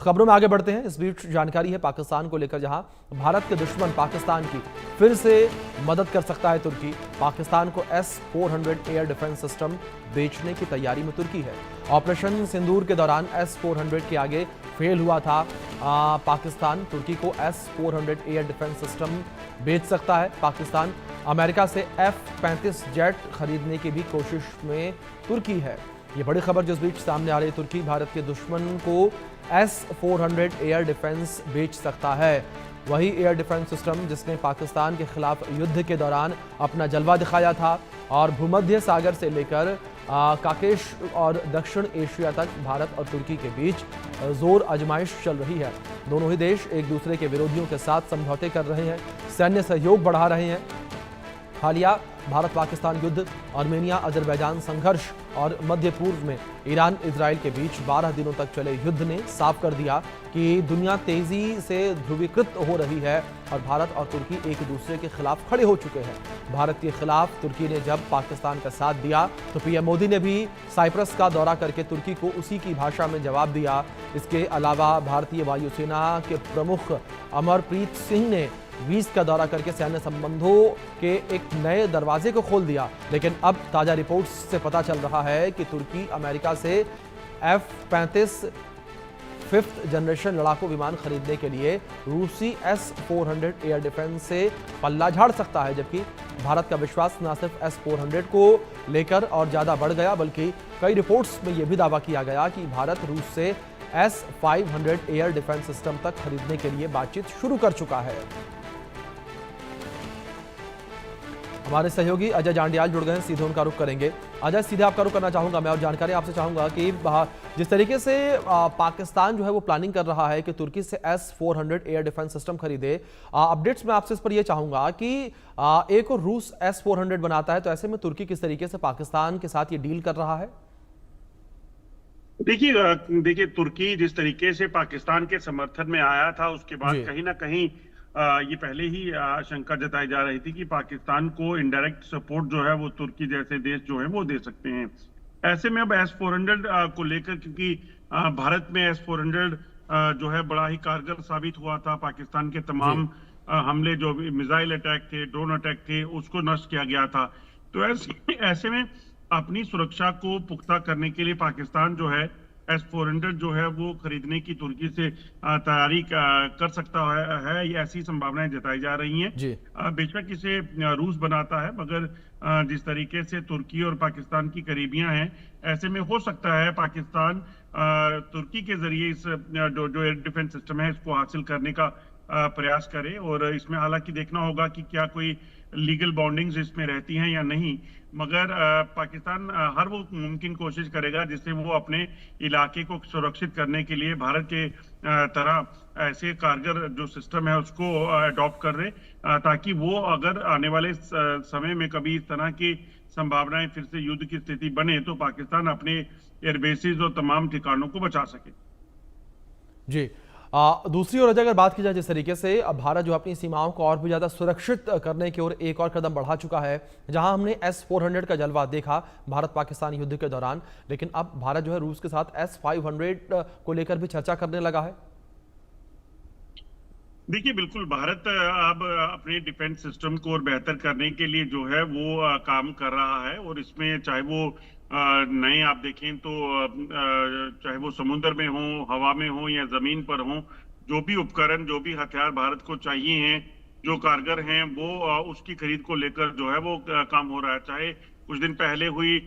खबरों में आगे बढ़ते हैं। इस बीच जानकारी है पाकिस्तान को लेकर, जहां भारत के दुश्मन पाकिस्तान की फिर से मदद कर सकता है तुर्की। पाकिस्तान को S-400 एयर डिफेंस सिस्टम बेचने की तैयारी में तुर्की है। ऑपरेशन सिंदूर के दौरान S-400 के आगे फेल हुआ था पाकिस्तान। तुर्की को S-400 एयर डिफेंस सिस्टम बेच सकता है। पाकिस्तान अमेरिका से F-35 जेट खरीदने की भी कोशिश में तुर्की है। ये बड़ी खबर जिस बीच सामने आ रही है, तुर्की भारत के दुश्मन को S-400 एयर डिफेंस बेच सकता है। वही एयर डिफेंस सिस्टम जिसने पाकिस्तान के खिलाफ युद्ध के दौरान अपना जलवा दिखाया था और भूमध्य सागर से लेकर काकेश और दक्षिण एशिया तक भारत और तुर्की के बीच जोर आजमाइश चल रही है। दोनों ही देश एक दूसरे के विरोधियों के साथ समझौते कर रहे हैं, सैन्य सहयोग बढ़ा रहे हैं। हालिया भारत पाकिस्तान युद्ध, आर्मेनिया अजरबैजान संघर्ष और मध्य पूर्व में ईरान इजराइल के बीच 12 दिनों तक चले युद्ध ने साफ कर दिया कि दुनिया तेजी से ध्रुवीकृत हो रही है और भारत और तुर्की एक दूसरे के खिलाफ खड़े हो चुके हैं। भारत के खिलाफ तुर्की ने जब पाकिस्तान का साथ दिया तो पीएम मोदी ने भी साइप्रस का दौरा करके तुर्की को उसी की भाषा में जवाब दिया। इसके अलावा भारतीय वायुसेना के प्रमुख अमरप्रीत सिंह ने 20 का दौरा करके सैन्य संबंधों के एक नए दरवाजे को खोल दिया। लेकिन अब ताजा रिपोर्ट्स से पता चल रहा है कि तुर्की अमेरिका से F-35 5th जनरेशन लड़ाकू विमान खरीदने के लिए रूसी S-400 एयर डिफेंस से पल्ला झाड़ सकता है, जबकि भारत का विश्वास न सिर्फ S-400 को लेकर और ज्यादा बढ़ गया, बल्कि कई रिपोर्ट्स में यह भी दावा किया गया कि भारत रूस से S-500 एयर डिफेंस सिस्टम तक खरीदने के लिए बातचीत शुरू कर चुका है। हमारे सहयोगी अजय जांडियाल जुड़ गए हैं, सीधे उनका रुख करेंगे। अजय, सीधे आपका रुख करना चाहूंगा मैं और जानकारी आपसे चाहूंगा कि जिस तरीके से पाकिस्तान जो है वो प्लानिंग कर रहा है कि तुर्की से S-400 एयर डिफेंस सिस्टम खरीदे, अपडेट्स में आपसे इस पर यह चाहूंगा कि एक और रूस S-400 बनाता है, तो ऐसे में तुर्की किस तरीके से पाकिस्तान के साथ ये डील कर रहा है? देखिए तुर्की जिस तरीके से पाकिस्तान के समर्थन में आया था, उसके बाद कहीं ना कहीं ये पहले ही आशंका जताई जा रही थी कि पाकिस्तान को इनडायरेक्ट सपोर्ट जो है वो तुर्की जैसे देश जो है वो दे सकते हैं। ऐसे में अब S-400 को लेकर, क्योंकि भारत में S-400 जो है बड़ा ही कारगर साबित हुआ था। पाकिस्तान के तमाम हमले जो भी मिसाइल अटैक थे, ड्रोन अटैक थे, उसको नष्ट किया गया था। तो ऐसे में अपनी सुरक्षा को पुख्ता करने के लिए पाकिस्तान जो है S-400 जो है वो खरीदने की तुर्की से तैयारी कर सकता है। ये ऐसी संभावनाएं जताई जा रही हैं। बेशक इसे रूस बनाता है, मगर जिस तरीके से तुर्की और पाकिस्तान की करीबियां हैं, ऐसे में हो सकता है पाकिस्तान तुर्की के जरिए इस जो एयर डिफेंस सिस्टम है इसको हासिल करने का प्रयास करे। और इसमें हालांकि देखना होगा कि क्या कोई लीगल बाउंडिंग्स इसमें रहती हैं या नहीं, मगर पाकिस्तान हर वो मुमकिन कोशिश करेगा जिससे वो अपने इलाके को सुरक्षित करने के लिए भारत के तरह ऐसे कारगर जो सिस्टम है उसको अडॉप्ट कर रहे, ताकि वो अगर आने वाले समय में कभी इस तरह की संभावनाएं फिर से युद्ध की स्थिति बने तो पाकिस्तान अपने एयरबेसिस और तमाम ठिकानों को बचा सके। जी, दूसरी ओर अगर बात की जाए जिस तरीके से अब भारत जो अपनी सीमाओं को और भी ज्यादा सुरक्षित करने की ओर एक और कदम बढ़ा चुका है, जहां हमने S-400 का जलवा देखा भारत पाकिस्तान युद्ध के दौरान, लेकिन अब भारत जो है रूस के साथ S-500 को लेकर भी चर्चा करने लगा है। देखिए बिल्कुल, भारत अब अपने डिफेंस सिस्टम को और बेहतर करने के लिए जो है वो काम कर रहा है। और इसमें चाहे वो नए आप देखें तो चाहे वो समुद्र में हो, हवा में हो या जमीन पर हो, जो भी उपकरण, जो भी हथियार भारत को चाहिए हैं, जो कारगर हैं, वो उसकी खरीद को लेकर जो है वो काम हो रहा है। चाहे कुछ दिन पहले हुई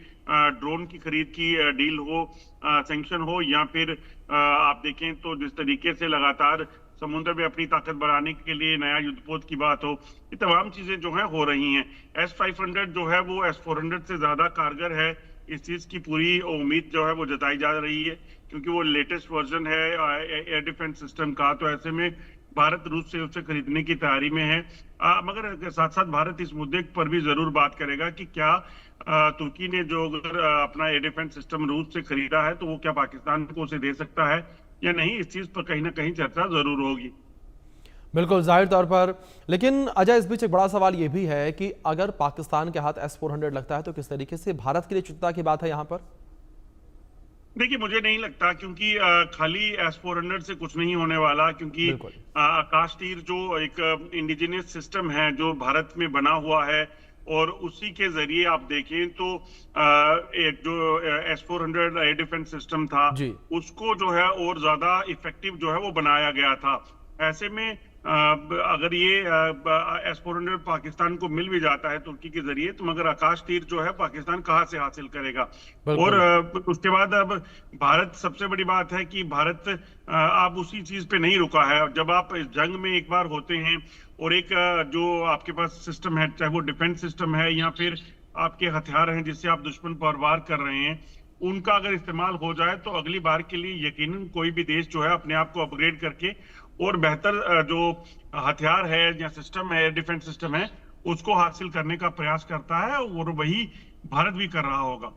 ड्रोन की खरीद की डील हो, सैंक्शन हो, या फिर आप देखें तो जिस तरीके से लगातार समुद्र में अपनी ताकत बढ़ाने के लिए नया युद्धपोत की बात हो, ये तमाम चीजें जो है हो रही हैं। S-500 जो है वो S-400 से ज्यादा कारगर है, इस चीज की पूरी उम्मीद जो है वो जताई जा रही है, क्योंकि वो लेटेस्ट वर्जन है एयर डिफेंस सिस्टम का। तो ऐसे में भारत रूस से उसे खरीदने की तैयारी में है। मगर साथ साथ भारत इस मुद्दे पर भी जरूर बात करेगा कि क्या तुर्की ने जो अगर अपना एयर डिफेंस सिस्टम रूस से खरीदा है तो वो क्या पाकिस्तान को उसे दे सकता है या नहीं। इस चीज पर कहीं ना कहीं चर्चा जरूर होगी। बिल्कुल, जाहिर तौर पर। लेकिन अजय, इस बीच एक बड़ा सवाल यह भी है कि अगर पाकिस्तान के हाथ S-400 लगता है तो किस तरीके से भारत के लिए चिंता की बात है यहाँ पर? देखिए, मुझे नहीं लगता, क्योंकि खाली S-400 से कुछ नहीं होने वाला, क्योंकि बिल्कुल। आकाश तीर जो एक इंडिजिनियस सिस्टम है जो भारत में बना हुआ है, और उसी के जरिए आप देखें तो एक जो S-400 एयर डिफेंस सिस्टम था, जी। उसको जो है और ज्यादा इफेक्टिव जो है वो बनाया गया था। ऐसे में अगर ये S-400 पाकिस्तान को मिल भी जाता है तुर्की के जरिए, तो मगर आकाश तीर जो है पाकिस्तान कहाँ से हासिल करेगा? और बिल्कुल। उसके बाद अब भारत, सबसे बड़ी बात है कि भारत अब उसी चीज पे नहीं रुका है। जब आप इस जंग में एक बार होते हैं और एक जो आपके पास सिस्टम है, चाहे वो डिफेंस सिस्टम है या फिर आपके हथियार हैं जिससे आप दुश्मन पर वार कर रहे हैं, उनका अगर इस्तेमाल हो जाए तो अगली बार के लिए यकीनन कोई भी देश जो है अपने आप को अपग्रेड करके और बेहतर जो हथियार है या सिस्टम है, डिफेंस सिस्टम है, उसको हासिल करने का प्रयास करता है, और वही भारत भी कर रहा होगा।